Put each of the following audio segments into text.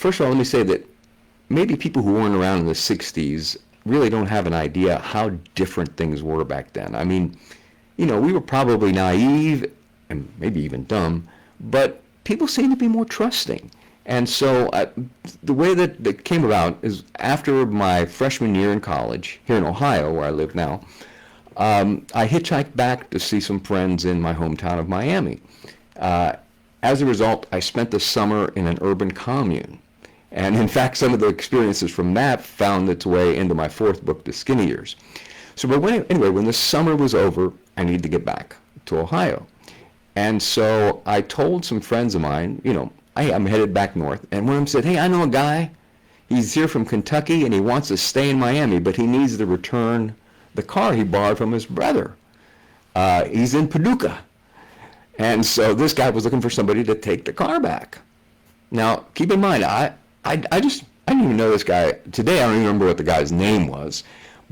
first of all, let me say that maybe people who weren't around in the 60s really don't have an idea how different things were back then. I mean, we were probably naive and maybe even dumb, but people seemed to be more trusting. And so the way that it came about is after my freshman year in college, here in Ohio, where I live now, I hitchhiked back to see some friends in my hometown of Miami. As a result, I spent the summer in an urban commune. And in fact, some of the experiences from that found its way into my fourth book, The Skinny Years. So but anyway, when the summer was over, I needed to get back to Ohio. And so I told some friends of mine, hey, I'm headed back north. And one of them said, hey, I know a guy. He's here from Kentucky, and he wants to stay in Miami, but he needs to return the car he borrowed from his brother. He's in Paducah. And so this guy was looking for somebody to take the car back. Now, keep in mind, I didn't even know this guy. Today, I don't even remember what the guy's name was.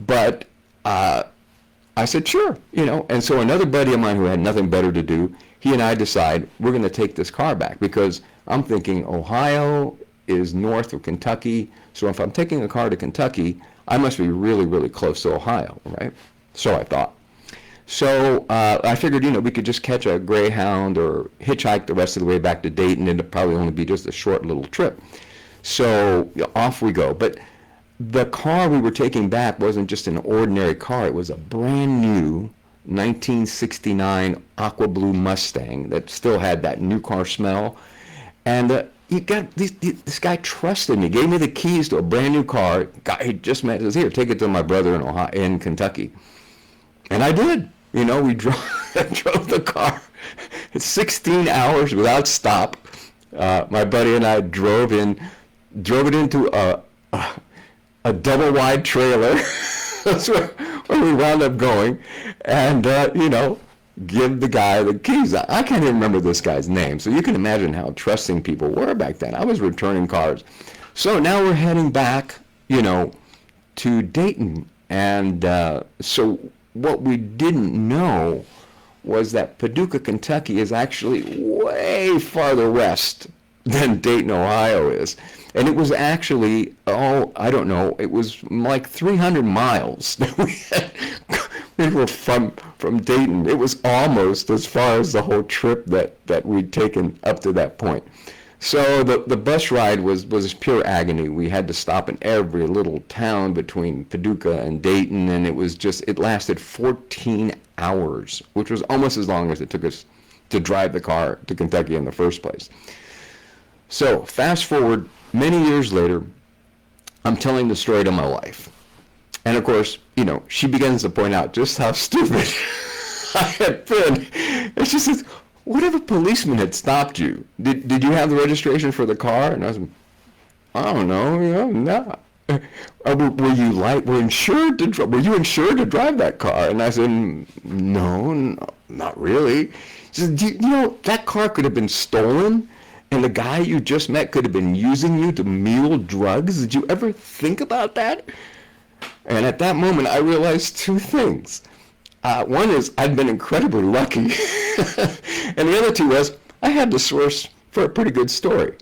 But I said, sure, And so another buddy of mine who had nothing better to do, he and I decide we're going to take this car back because I'm thinking Ohio is north of Kentucky. So if I'm taking a car to Kentucky, I must be really, really close to Ohio, right? So I thought. So I figured, we could just catch a Greyhound or hitchhike the rest of the way back to Dayton, and it'd probably only be just a short little trip. So off we go. But the car we were taking back wasn't just an ordinary car. It was a brand new 1969 aqua blue Mustang that still had that new car smell. And this guy trusted me, gave me the keys to a brand new car. Guy he just met says, here, take it to my brother in Kentucky. And I did. We drove the car 16 hours without stop. My buddy and I drove it into a double wide trailer. That's where we wound up going. And, give the guy the keys. I can't even remember this guy's name. So you can imagine how trusting people were back then. I was returning cars. So now we're heading back, to Dayton. And so what we didn't know was that Paducah, Kentucky is actually way farther west than Dayton, Ohio is. And it was actually, it was like 300 miles that we were from Dayton. It was almost as far as the whole trip that we'd taken up to that point. So the bus ride was pure agony. We had to stop in every little town between Paducah and Dayton, and it lasted 14 hours, which was almost as long as it took us to drive the car to Kentucky in the first place. So fast forward many years later, I'm telling the story to my wife. And of course, she begins to point out just how stupid I had been. And she says, what if a policeman had stopped you? Did you have the registration for the car? And I was, I don't know, no. Were you insured to drive that car? And I said, no, not really. She said, that car could have been stolen, and the guy you just met could have been using you to mule drugs. Did you ever think about that? And at that moment, I realized two things. One is I'd been incredibly lucky. And the other two was I had the source for a pretty good story.